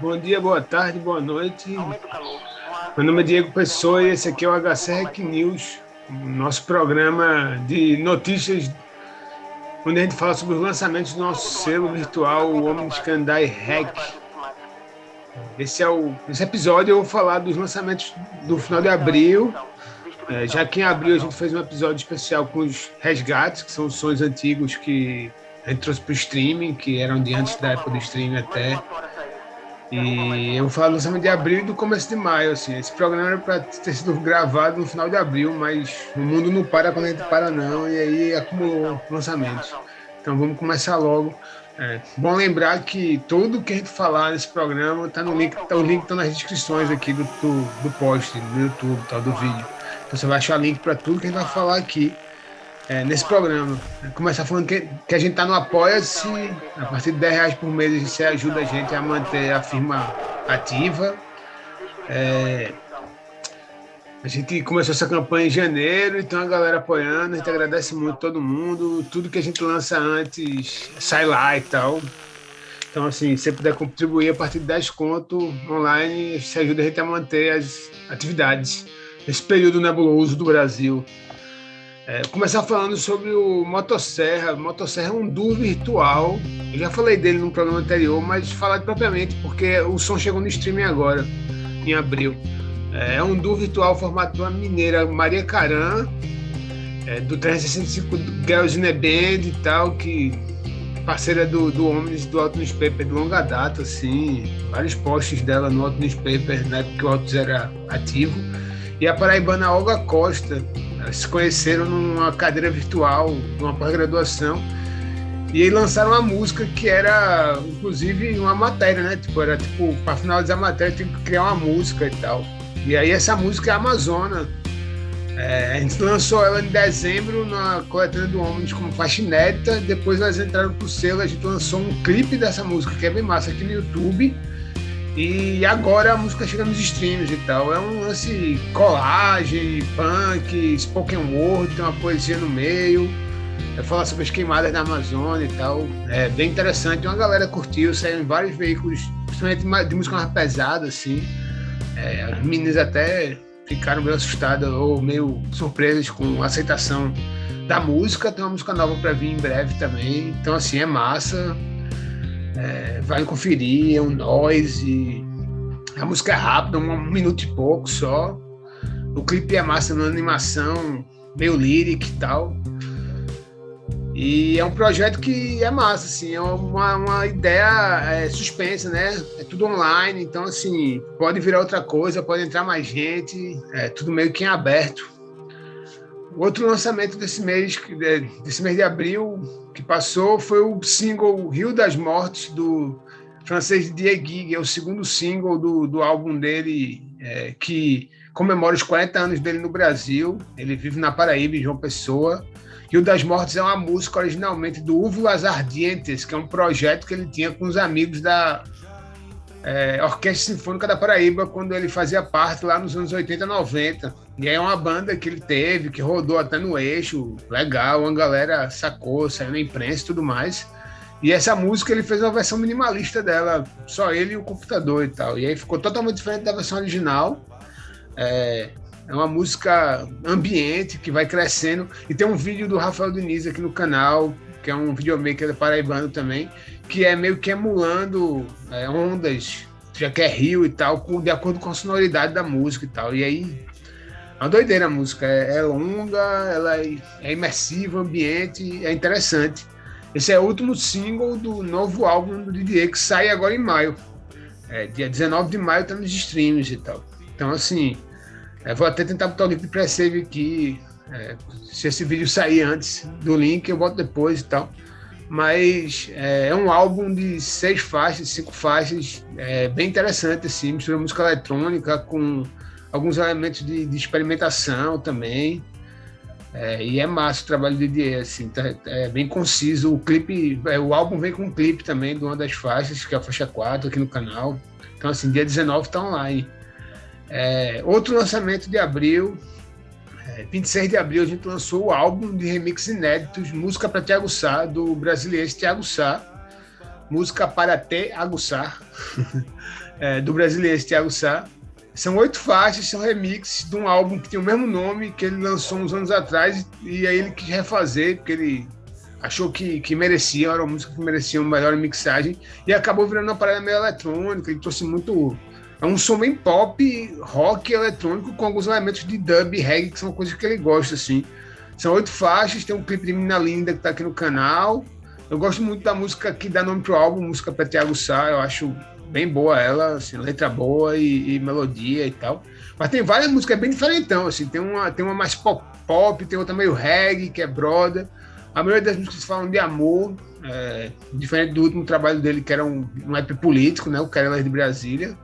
bom dia, boa tarde, boa noite. Meu nome é Diego Pessoa e esse aqui é o HC Hack News, nosso programa de notícias, onde a gente fala sobre os lançamentos do nosso selo virtual, o Omniscandai Hack. Esse episódio eu vou falar dos lançamentos do final de abril. Já que em abril a gente fez um episódio especial com os resgates, que são os sons antigos que a gente trouxe para o streaming, que eram de antes da época do streaming até. E eu vou falar do lançamento de abril e do começo de maio. Assim. Esse programa era para ter sido gravado no final de abril, mas o mundo não para quando a gente para não, e aí acumulou lançamentos. Então vamos começar logo. Bom lembrar que tudo que a gente falar nesse programa está no link, os links estão nas descrições aqui do post, do YouTube, tal, do vídeo. Então você vai achar link para tudo que a gente vai falar aqui nesse programa. Começar falando que a gente está no Apoia-se, a partir de R$10 por mês você ajuda a gente a manter a firma ativa. A gente começou essa campanha em janeiro, então a galera apoiando, a gente agradece muito todo mundo, tudo que a gente lança antes sai lá e tal. Então, assim, se você puder contribuir a partir de 10 conto online, isso ajuda a gente a manter as atividades nesse período nebuloso do Brasil. Começar falando sobre o Motosserra. O Motosserra é um duo virtual. Eu já falei dele no programa anterior, mas falar propriamente, porque o som chegou no streaming agora, em abril. É um duo virtual formado por uma mineira, Maria Caran, do 365 Girls in a Band e tal, que parceira do Omnis, do Auto Newspaper de longa data, assim, vários posts dela no Auto Newspaper, na época que o Autos era ativo. E a paraibana Olga Costa, elas se conheceram numa cadeira virtual, numa pós-graduação, e aí lançaram uma música que era, inclusive, uma matéria, né? Era para finalizar a matéria, tinha que criar uma música e tal. E aí essa música é a Amazona. A gente lançou ela em dezembro na coletânea do Omnis como faixa inédita, depois elas entraram pro selo, a gente lançou um clipe dessa música, que é bem massa, aqui no YouTube. E agora a música chega nos streams e tal. É um lance colagem, punk, spoken word, tem uma poesia no meio. Fala sobre as queimadas da Amazônia e tal. É bem interessante. Uma galera curtiu, saiu em vários veículos, principalmente de música mais pesada, assim. As meninas até ficaram meio assustadas ou meio surpresas com a aceitação da música. Tem uma música nova para vir em breve também. Então, assim, é massa. Vai conferir, é um noise, a música é rápida, 1 minuto e pouco só, o clipe é massa, uma animação meio lyric e tal, e é um projeto que é massa, assim, é uma ideia suspensa, né, é tudo online, então assim, pode virar outra coisa, pode entrar mais gente, é tudo meio que em aberto. Outro lançamento desse mês de abril que passou foi o single Rio das Mortes, do francês Diego Gig, é o segundo single do álbum dele, que comemora os 40 anos dele no Brasil. Ele vive na Paraíba, em João Pessoa. Rio das Mortes é uma música originalmente do Úvulas Ardientes, que é um projeto que ele tinha com os amigos da Orquestra Sinfônica da Paraíba, quando ele fazia parte lá nos anos 80, 90. E aí é uma banda que ele teve, que rodou até no eixo, legal, uma galera sacou, saiu na imprensa e tudo mais. E essa música ele fez uma versão minimalista dela, só ele e o computador e tal. E aí ficou totalmente diferente da versão original. É uma música ambiente que vai crescendo. E tem um vídeo do Rafael Diniz aqui no canal, que é um videomaker paraibano também, que é meio que emulando ondas, já que é rio e tal, de acordo com a sonoridade da música e tal. E aí, é uma doideira a música. É longa, ela é imersiva, ambiente, é interessante. Esse é o último single do novo álbum do Didier, que sai agora em maio. Dia 19 de maio tá nos streams e tal. Então, assim, vou até tentar botar o link de pré-save aqui. Se esse vídeo sair antes do link, eu boto depois e tal. Mas é um álbum de 6 faixas, 5 faixas, bem interessante, assim, mistura música eletrônica com alguns elementos de experimentação também. E é massa o trabalho do Didier, assim, é bem conciso. O clipe, o álbum vem com um clipe também de uma das faixas, que é a faixa 4 aqui no canal. Então, assim, dia 19 tá online. Outro lançamento de abril, 26 de abril, a gente lançou o álbum de remix inéditos, Música para Te Aguçar, do brasileiro Thiago Sá. Música para Te Aguçar. do brasileiro Thiago Sá. São 8 faixas, são remixes de um álbum que tem o mesmo nome, que ele lançou uns anos atrás, e aí ele quis refazer, porque ele achou que merecia, era uma música que merecia uma melhor mixagem, e acabou virando uma parada meio eletrônica. Ele trouxe muito... É um som bem pop, rock eletrônico, com alguns elementos de dub e reggae, que são coisas que ele gosta, assim. São 8 faixas, tem um clipe de Menina Linda que tá aqui no canal. Eu gosto muito da música que dá nome pro álbum, música para Thiago Sá, eu acho bem boa ela, assim, letra boa e melodia e tal. Mas tem várias músicas bem diferentão, assim, tem uma mais pop, tem outra meio reggae, que é Broda. A maioria das músicas falam de amor, diferente do último trabalho dele, que era um rap político, né, o Querelas de Brasília.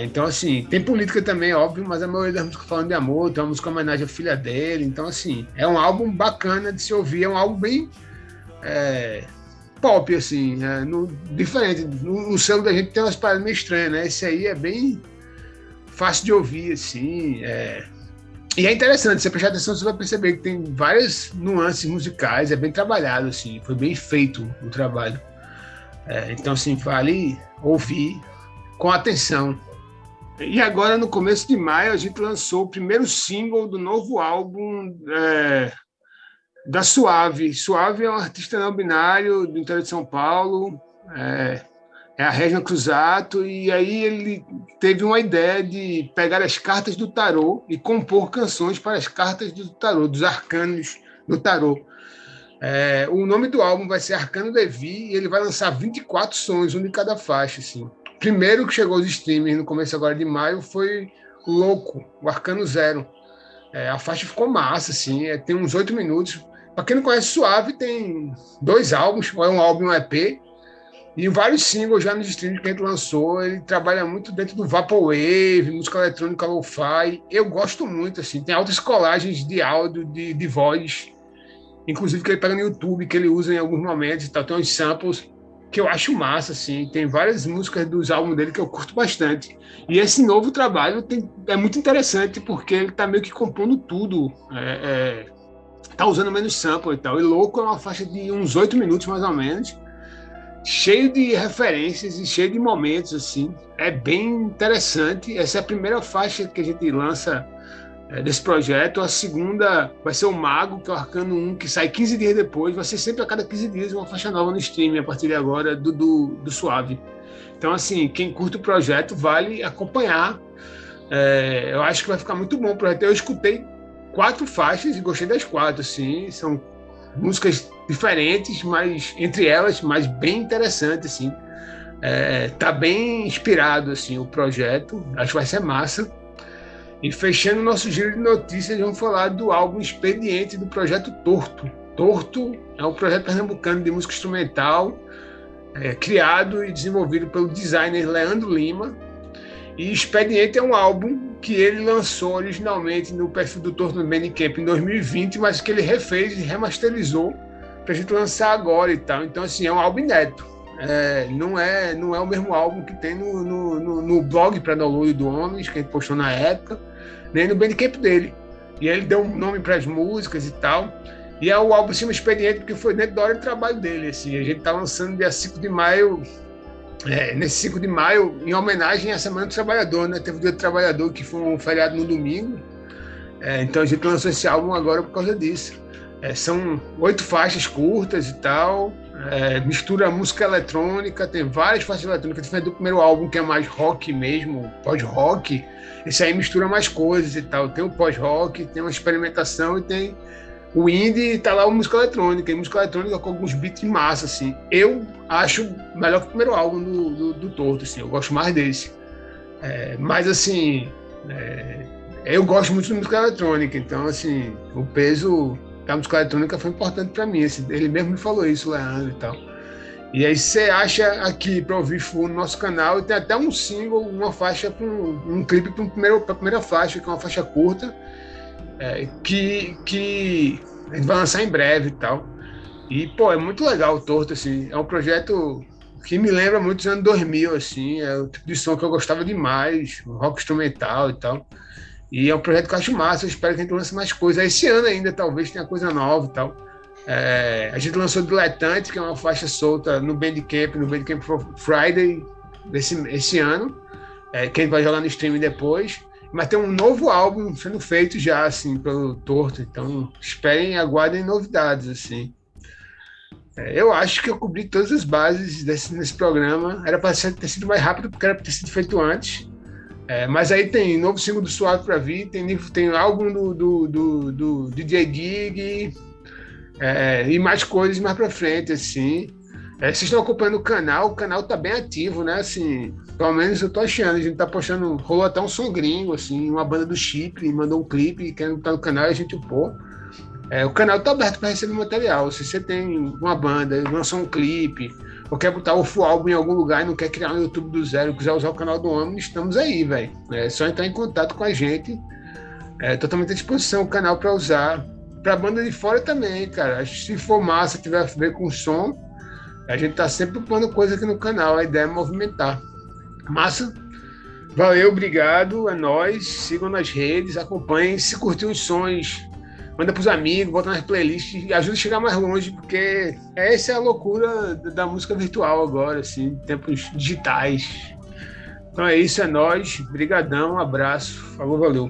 Então, assim, tem política também, óbvio, mas a maioria das músicas falam de amor, tem uma música em homenagem à filha dele. Então, assim, é um álbum bacana de se ouvir, é um álbum bem pop, assim, diferente. No selo da gente tem umas paradas meio estranhas, né? Esse aí é bem fácil de ouvir, assim. E é interessante, se você prestar atenção, você vai perceber que tem várias nuances musicais, é bem trabalhado, assim, foi bem feito o trabalho. Então, assim, vale ouvir com atenção. E agora, no começo de maio, a gente lançou o primeiro single do novo álbum da Suave. Suave é um artista não binário do interior de São Paulo, é a Regina Cruzato, e aí ele teve uma ideia de pegar as cartas do tarô e compor canções para as cartas do tarô, dos arcanos do tarô. O nome do álbum vai ser Arcano Levi, e ele vai lançar 24 sons, um de cada faixa, assim. O primeiro que chegou aos streamers no começo agora de maio foi Louco, o Arcano Zero. A faixa ficou massa, assim, tem uns 8 minutos. Para quem não conhece Suave, tem 2 álbuns, é um álbum e um EP, e vários singles já nos streams que a gente lançou. Ele trabalha muito dentro do Vaporwave, música eletrônica lo-fi. Eu gosto muito, assim, tem altas colagens de áudio, de voz, inclusive que ele pega no YouTube, que ele usa em alguns momentos e tal. Tem uns samples que eu acho massa, assim. Tem várias músicas dos álbuns dele que eu curto bastante. E esse novo trabalho é muito interessante, porque ele tá meio que compondo tudo. Tá usando menos sample e tal. E Louco é uma faixa de uns 8 minutos, mais ou menos, cheio de referências e cheio de momentos, assim. É bem interessante. Essa é a primeira faixa que a gente lança desse projeto. A segunda vai ser o Mago, que é o Arcano 1, que sai 15 dias depois. Vai ser sempre a cada 15 dias uma faixa nova no streaming, a partir de agora, do Suave. Então, assim, quem curte o projeto vale acompanhar. Eu acho que vai ficar muito bom o projeto. Eu escutei 4 faixas e gostei das 4, assim. São músicas diferentes, mas entre elas, mas bem interessantes, assim. Tá bem inspirado, assim, o projeto. Acho que vai ser massa. E fechando o nosso giro de notícias, vamos falar do álbum Expediente do projeto Torto. Torto é um projeto pernambucano de música instrumental, criado e desenvolvido pelo designer Leandro Lima. E Expediente é um álbum que ele lançou originalmente no perfil do Torto no Bandcamp em 2020, mas que ele refez e remasterizou para a gente lançar agora e tal. Então, assim, é um álbum inédito. Não é o mesmo álbum que tem no blog para download do Homens, que a gente postou na época, nem no Bandcamp dele. E ele deu um nome para as músicas e tal. E o álbum se chama Expediente porque foi dentro da hora de trabalho dele. Assim. A gente está lançando dia 5 de maio, nesse 5 de maio, em homenagem à Semana do Trabalhador, né? Teve o Dia do Trabalhador, que foi um feriado no domingo. Então a gente lançou esse álbum agora por causa disso. São 8 faixas curtas e tal. Mistura música eletrônica, tem várias faixas eletrônicas, diferente do primeiro álbum, que é mais rock mesmo, pós-rock. Esse aí mistura mais coisas e tal. Tem o pós-rock, tem uma experimentação e tem o indie, e tá lá a música eletrônica. E música eletrônica com alguns beats massa, assim. Eu acho melhor que o primeiro álbum do Torto, assim. Eu gosto mais desse. Mas, assim, eu gosto muito de música eletrônica. Então, assim, o peso da música eletrônica foi importante para mim. Assim, ele mesmo me falou isso, Leandro e tal. E aí você acha aqui para ouvir full no nosso canal, e tem até um single, uma faixa, um clipe para a primeira faixa, que é uma faixa curta, que a gente vai lançar em breve e tal. E, pô, é muito legal o Torto, assim. É um projeto que me lembra muito dos anos 2000, assim. É o tipo de som que eu gostava demais, rock instrumental e tal. E é um projeto que eu acho massa, eu espero que a gente lance mais coisas. Esse ano ainda, talvez, tenha coisa nova e tal. A gente lançou Diletante, que é uma faixa solta no Bandcamp Friday, esse ano, que a gente vai jogar no streaming depois. Mas tem um novo álbum sendo feito já, assim, pelo Torto. Então, esperem e aguardem novidades, assim. Eu acho que eu cobri todas as bases nesse programa. Era para ter sido mais rápido, porque era para ter sido feito antes. Mas aí tem novo single do Suave para vir, tem álbum do DJ Gig, e mais coisas mais para frente, assim. Vocês estão acompanhando o canal tá bem ativo, né? Assim, pelo menos eu tô achando, a gente tá postando, rolou até um som gringo, assim, uma banda do Chipre mandou um clipe, querendo estar no canal, a gente pô. O canal tá aberto para receber material. Se você tem uma banda, lançou um clipe, ou quer botar o full álbum em algum lugar e não quer criar um YouTube do zero, quiser usar o canal do Omni, estamos aí, velho. É só entrar em contato com a gente. Totalmente à disposição o canal para usar. Para banda de fora também, cara. Se for massa, tiver a ver com som, a gente tá sempre pondo coisa aqui no canal. A ideia é movimentar. Massa? Valeu, obrigado. É nóis. Sigam nas redes, acompanhem. Se curtir os sons, manda pros amigos, bota nas playlists e ajuda a chegar mais longe, porque essa é a loucura da música virtual agora, assim, tempos digitais. Então é isso, é nóis. Brigadão, um abraço. Falou, valeu.